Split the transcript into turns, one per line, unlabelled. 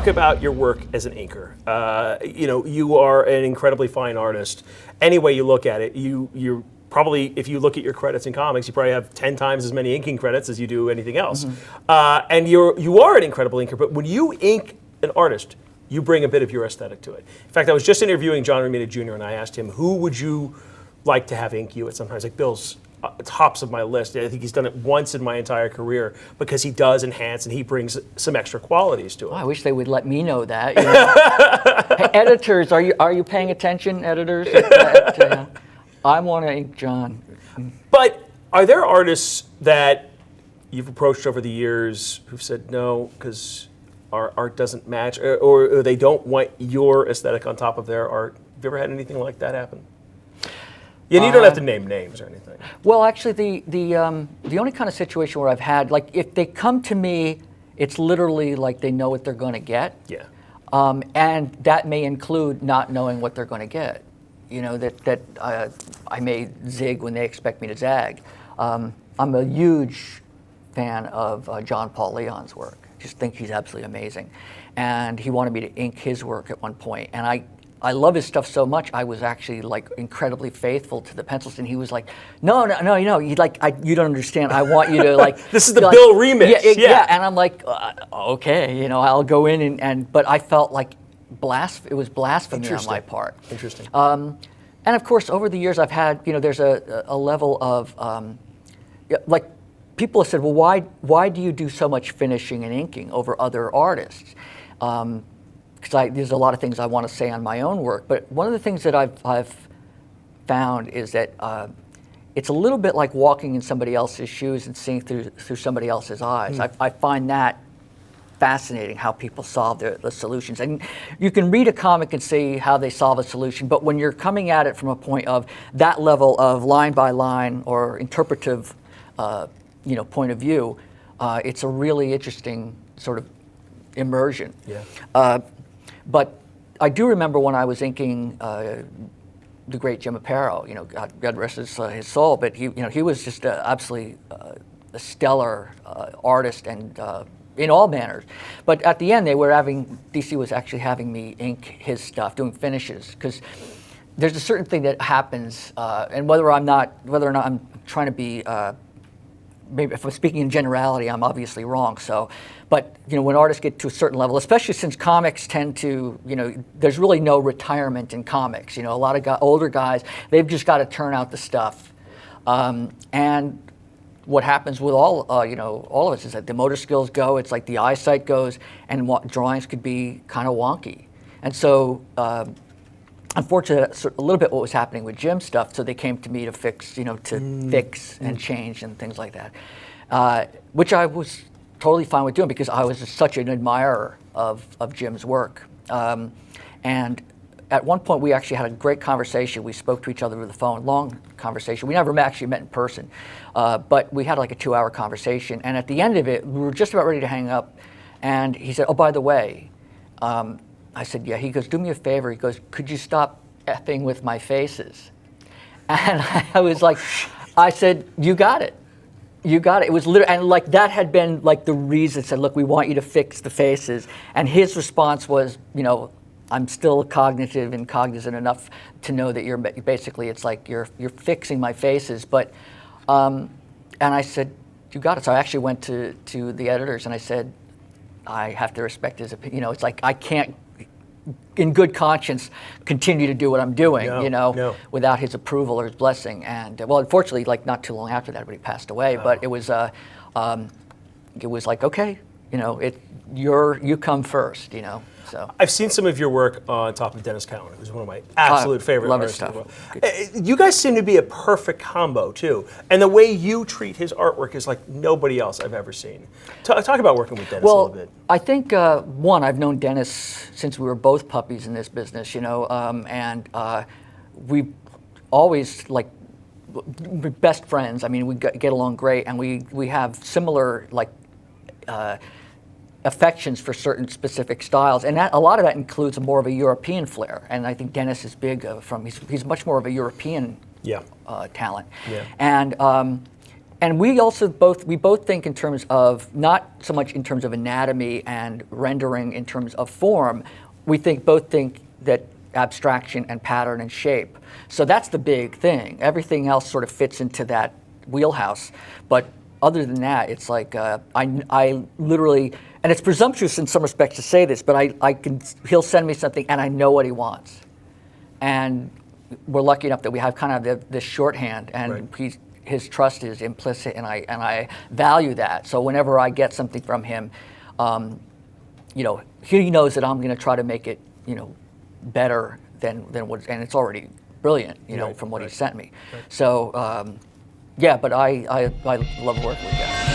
talk about your work as an inker. You are an incredibly fine artist. Any way you look at it, you're probably, if you look at your credits in comics, you probably have 10 times as many inking credits as you do anything else. And you are an incredible inker, but when you ink an artist, you bring a bit of your aesthetic to it. In fact, I was just interviewing John Romita Jr. and I asked him, who would you like to have ink you? And sometimes like Bill's tops of my list. I think he's done it once in my entire career because he does enhance and he brings some extra qualities to it.
Oh, I wish they would let me know that. You know? Hey, editors, are you paying attention, editors? I want to ink John.
But are there artists that you've approached over the years who've said no because our art doesn't match, or they don't want your aesthetic on top of their art? Have you ever had anything like that happen? Yeah, you don't have to name names or anything.
Well, actually, the only kind of situation where I've had, like, if they come to me, it's literally like they know what they're going to get. Yeah. And that may include not knowing what they're going to get. You know, that I may zig when they expect me to zag. I'm a huge fan of John Paul Leon's work. Just think he's absolutely amazing. And he wanted me to ink his work at one point. And I love his stuff so much, I was actually like incredibly faithful to the pencils. And he was like, no, you don't understand. I want you to like.
This is the Bill remix.
Yeah. And I'm like, okay, I'll go in but I felt like it was blasphemy on my part.
Interesting.
And of course, over the years, I've had, there's a level of, like, people have said, well, why do you do so much finishing and inking over other artists? Because there's a lot of things I want to say on my own work, but one of the things that I've found is that it's a little bit like walking in somebody else's shoes and seeing through somebody else's eyes. I find that fascinating, how people solve the solutions. And you can read a comic and see how they solve a solution, but when you're coming at it from a point of that level of line by line or interpretive point of view, it's a really interesting sort of immersion. Yeah. But I do remember when I was inking the great Jim Aparo, God rest his soul, but he was just absolutely a stellar artist and in all manners. But at the end, DC was actually having me ink his stuff, doing finishes, because there's a certain thing that happens, and whether or not I'm trying to be, maybe if I'm speaking in generality, I'm obviously wrong. But when artists get to a certain level, especially since comics tend to, there's really no retirement in comics. A lot of older guys, they've just got to turn out the stuff, and what happens with all of us is that the motor skills go, it's like the eyesight goes, and drawings could be kind of wonky. And so, unfortunately, that's a little bit what was happening with Jim's stuff, so they came to me to fix and change and things like that, which I was totally fine with doing because I was just such an admirer of Jim's work. And at one point, we actually had a great conversation. We spoke to each other over the phone, long conversation. We never actually met in person, but we had like a 2-hour conversation. And at the end of it, we were just about ready to hang up. And he said, oh, by the way, I said, yeah. He goes, do me a favor. He goes, could you stop effing with my faces? And I was like, I said, you got it. You got it. It was literally, and like that had been like the reason. Said, look, we want you to fix the faces. And his response was, I'm still cognitive and cognizant enough to know that you're basically, it's like you're fixing my faces. But, and I said, you got it. So I actually went to the editors and I said, I have to respect his opinion. It's like I can't, in good conscience, continue to do what I'm doing, without his approval or his blessing. And well, unfortunately, like not too long after that, everybody passed away. Oh. But it was like, okay, you come first, So
I've seen some of your work on top of Denys Cowan, who's one of my absolute favorite artists in the world. You guys seem to be a perfect combo too, and the way you treat his artwork is like nobody else I've ever seen. Talk about working with Denys a little bit.
I think I've known Denys since we were both puppies in this business, and we always we're best friends. I mean, we get along great, and we have similar affections for certain specific styles, and a lot of that includes more of a European flair. And I think Denys is big he's much more of a European talent. Yeah. And And we also both think in terms of, not so much in terms of anatomy and rendering in terms of form. We both think that abstraction and pattern and shape. So that's the big thing. Everything else sort of fits into that wheelhouse. But other than that, it's like I literally, and it's presumptuous in some respects to say this, but he'll send me something and I know what he wants. And we're lucky enough that we have kind of this shorthand, and his trust is implicit, and I value that. So whenever I get something from him, he knows that I'm going to try to make it, better than what, and it's already brilliant, from what he sent me. So, but I love working with him.